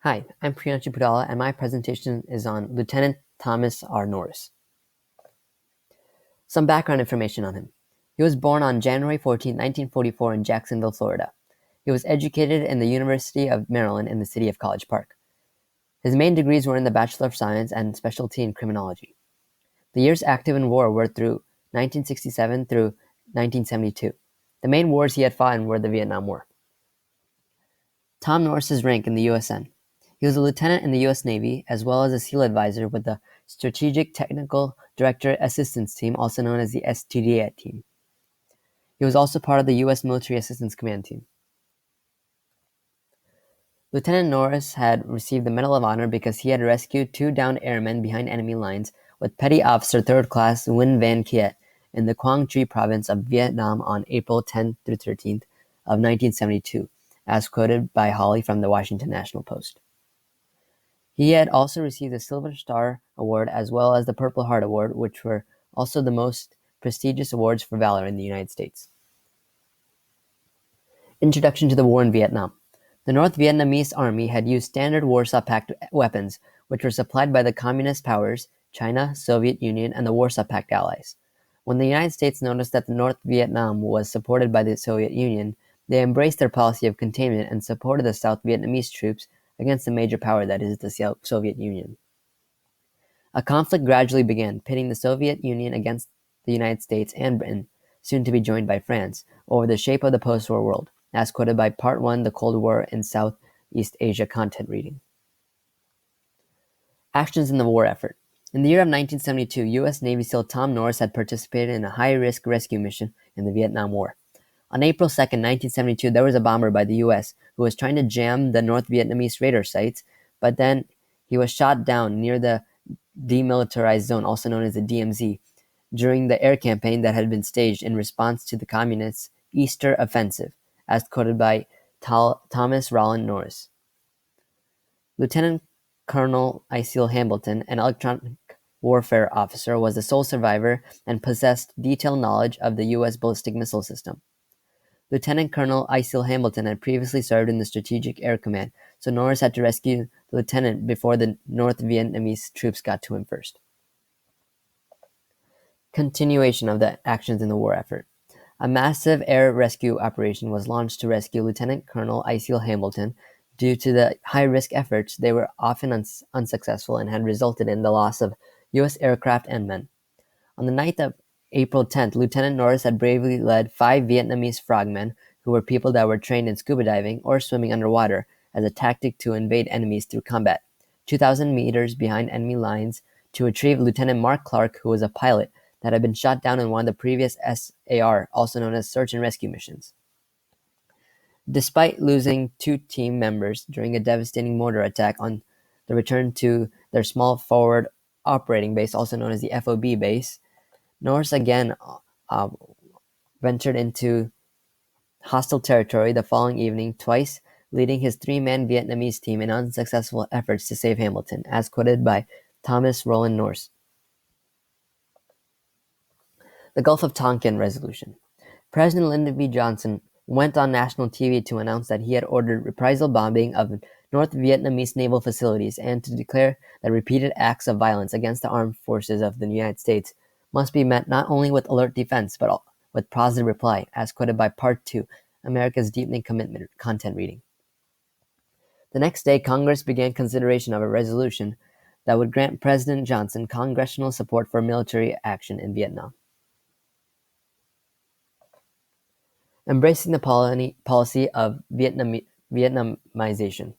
Hi, I'm Priyanshu Poudala, and my presentation is on Lieutenant Thomas R. Norris. Some background information on him. He was born on January 14, 1944 in Jacksonville, Florida. He was educated in the University of Maryland in the city of College Park. His main degrees were in the Bachelor of Science and specialty in criminology. The years active in war were through 1967 through 1972. The main wars he had fought in were the Vietnam War. Tom Norris's rank in the USN. He was a lieutenant in the U.S. Navy, as well as a SEAL advisor with the Strategic Technical Director Assistance Team, also known as the STDA team. He was also part of the U.S. Military Assistance Command team. Lieutenant Norris had received the Medal of Honor because he had rescued two downed airmen behind enemy lines with Petty Officer 3rd Class Nguyen Van Kiet in the Quang Tri province of Vietnam on April 10 through 13th of 1972, as quoted by Hawley from the Washington National Post. He had also received the Silver Star Award as well as the Purple Heart Award, which were also the most prestigious awards for valor in the United States. Introduction to the war in Vietnam. The North Vietnamese Army had used standard Warsaw Pact weapons, which were supplied by the Communist powers, China, Soviet Union, and the Warsaw Pact allies. When the United States noticed that the North Vietnam was supported by the Soviet Union, they embraced their policy of containment and supported the South Vietnamese troops against the major power that is the Soviet Union. A conflict gradually began, pitting the Soviet Union against the United States and Britain, soon to be joined by France, over the shape of the post-war world, as quoted by Part 1, The Cold War in Southeast Asia content reading. Actions in the war effort. In the year of 1972, U.S. Navy SEAL Tom Norris had participated in a high-risk rescue mission in the Vietnam War. On April 2, 1972, there was a bomber by the U.S. who was trying to jam the North Vietnamese radar sites, but then he was shot down near the Demilitarized Zone, also known as the DMZ, during the air campaign that had been staged in response to the Communists' Easter Offensive, as quoted by Thomas Roland Norris. Lieutenant Colonel eLo Hamilton, an electronic warfare officer, was the sole survivor and possessed detailed knowledge of the U.S. ballistic missile system. Lieutenant Colonel eLo Hamilton had previously served in the Strategic Air Command, so Norris had to rescue the lieutenant before the North Vietnamese troops got to him first. Continuation of the actions in the war effort. A massive air rescue operation was launched to rescue Lieutenant Colonel eLo Hamilton. Due to the high-risk efforts, they were often unsuccessful and had resulted in the loss of U.S. aircraft and men. On the night of April 10th, Lieutenant Norris had bravely led 5 Vietnamese frogmen, who were people that were trained in scuba diving or swimming underwater, as a tactic to invade enemies through combat, 2,000 meters behind enemy lines, to retrieve Lieutenant Mark Clark, who was a pilot that had been shot down in one of the previous SAR, also known as search and rescue missions. Despite losing 2 team members during a devastating mortar attack on the return to their small forward operating base, also known as the FOB base, Norris again ventured into hostile territory the following evening, twice leading his 3-man Vietnamese team in unsuccessful efforts to save Hamilton, as quoted by Thomas Roland Norris. The Gulf of Tonkin Resolution. President Lyndon B. Johnson went on national TV to announce that he had ordered reprisal bombing of North Vietnamese naval facilities and to declare that repeated acts of violence against the armed forces of the United States must be met not only with alert defense, but with positive reply, as quoted by Part 2, America's Deepening Commitment content reading. The next day, Congress began consideration of a resolution that would grant President Johnson congressional support for military action in Vietnam. Embracing the policy of Vietnamization.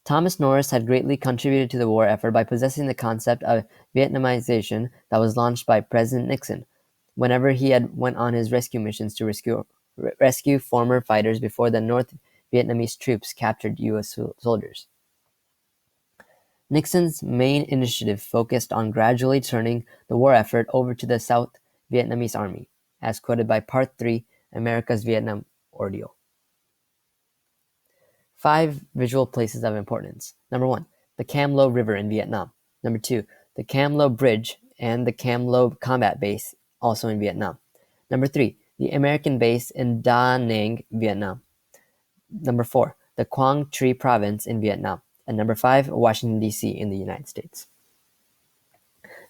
Thomas Norris had greatly contributed to the war effort by possessing the concept of Vietnamization that was launched by President Nixon whenever he had went on his rescue missions to rescue former fighters before the North Vietnamese troops captured U.S. soldiers. Nixon's main initiative focused on gradually turning the war effort over to the South Vietnamese Army, as quoted by Part 3, America's Vietnam Ordeal. 5 visual places of importance. Number 1, the Cam Lo River in Vietnam. Number 2, the Cam Lo Bridge and the Cam Lo Combat Base, also in Vietnam. Number 3, the American base in Da Nang, Vietnam. Number 4, the Quang Tri Province in Vietnam. And number 5, Washington, D.C. in the United States.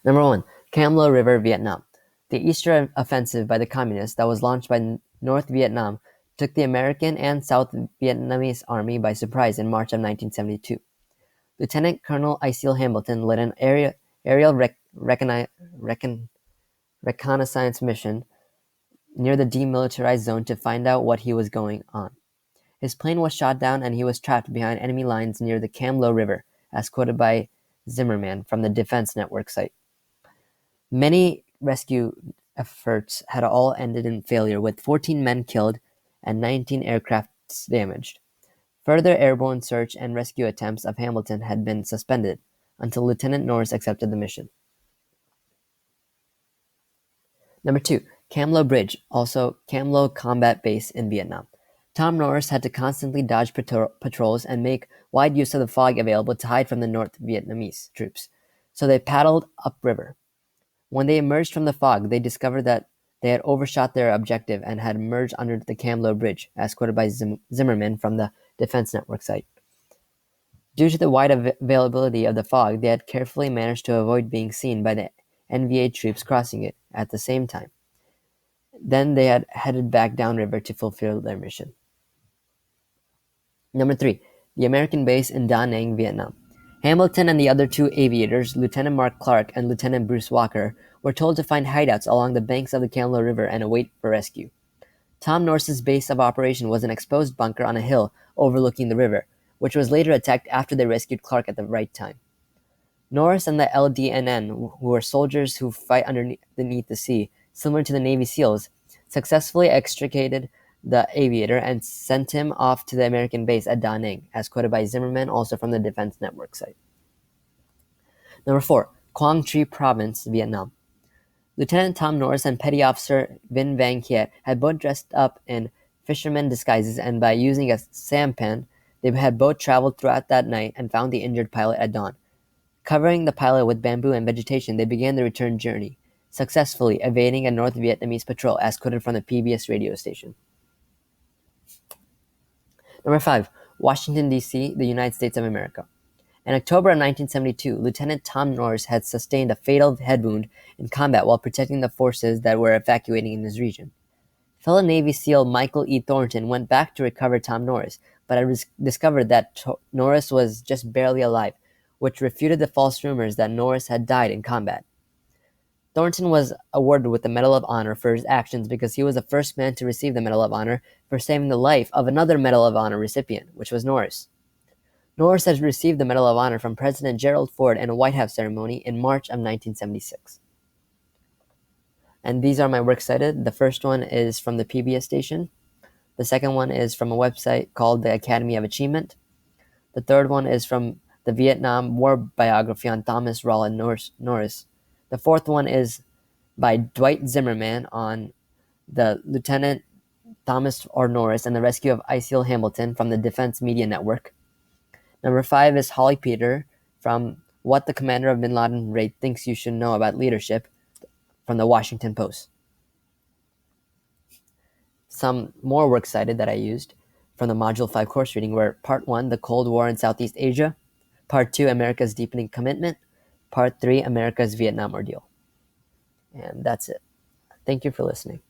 Number 1, Cam Lo River, Vietnam. The Eastern Offensive by the Communists that was launched by North Vietnam took the American and South Vietnamese Army by surprise in March of 1972. Lieutenant Colonel Isil Hamilton led an aerial reconnaissance mission near the demilitarized zone to find out what he was going on. His plane was shot down and he was trapped behind enemy lines near the Cam Lo River, as quoted by Zimmerman from the Defense Network site. Many rescue efforts had all ended in failure, with 14 men killed and 19 aircrafts damaged. Further airborne search and rescue attempts of Hamilton had been suspended until Lieutenant Norris accepted the mission. Number 2, Cam Lo Bridge, also Cam Lo Combat Base in Vietnam. Tom Norris had to constantly dodge patrols and make wide use of the fog available to hide from the North Vietnamese troops, so they paddled upriver. When they emerged from the fog, they discovered that they had overshot their objective and had emerged under the Cam Lo Bridge, as quoted by Zimmerman from the Defense Network site. Due to the wide availability of the fog, they had carefully managed to avoid being seen by the NVA troops crossing it at the same time. Then they had headed back downriver to fulfill their mission. Number 3, the American base in Da Nang, Vietnam. Hamilton and the other two aviators, Lieutenant Mark Clark and Lieutenant Bruce Walker, were told to find hideouts along the banks of the Cam Lo River and await for rescue. Tom Norris's base of operation was an exposed bunker on a hill overlooking the river, which was later attacked after they rescued Clark at the right time. Norris and the LDNN, who were soldiers who fight underneath the sea, similar to the Navy SEALs, successfully extricated the aviator and sent him off to the American base at Da Nang, as quoted by Zimmerman, also from the Defense Network site. Number 4, Quang Tri Province, Vietnam. Lieutenant Tom Norris and Petty Officer Vinh Vang Hiet had both dressed up in fisherman disguises, and by using a sampan, they had both traveled throughout that night and found the injured pilot at dawn. Covering the pilot with bamboo and vegetation, they began the return journey, successfully evading a North Vietnamese patrol, as quoted from the PBS radio station. Number 5, Washington, D.C., the United States of America. In October of 1972, Lieutenant Tom Norris had sustained a fatal head wound in combat while protecting the forces that were evacuating in his region. Fellow Navy SEAL Michael E. Thornton went back to recover Tom Norris, but had discovered that Norris was just barely alive, which refuted the false rumors that Norris had died in combat. Thornton was awarded with the Medal of Honor for his actions because he was the first man to receive the Medal of Honor for saving the life of another Medal of Honor recipient, which was Norris. Norris has received the Medal of Honor from President Gerald Ford in a White House ceremony in March of 1976. And these are my works cited. The first one is from the PBS station. The second one is from a website called the Academy of Achievement. The third one is from the Vietnam War biography on Thomas Rollin Norris. The fourth one is by Dwight Zimmerman on the Lieutenant Thomas R. Norris and the rescue of Isil Hamilton from the Defense Media Network. Number 5 is Holly Peter from What the Commander of Bin Laden Raid Thinks You Should Know About Leadership from the Washington Post. Some more works cited that I used from the Module 5 course reading were Part 1, The Cold War in Southeast Asia, Part 2, America's Deepening Commitment, Part 3, America's Vietnam Ordeal. And that's it. Thank you for listening.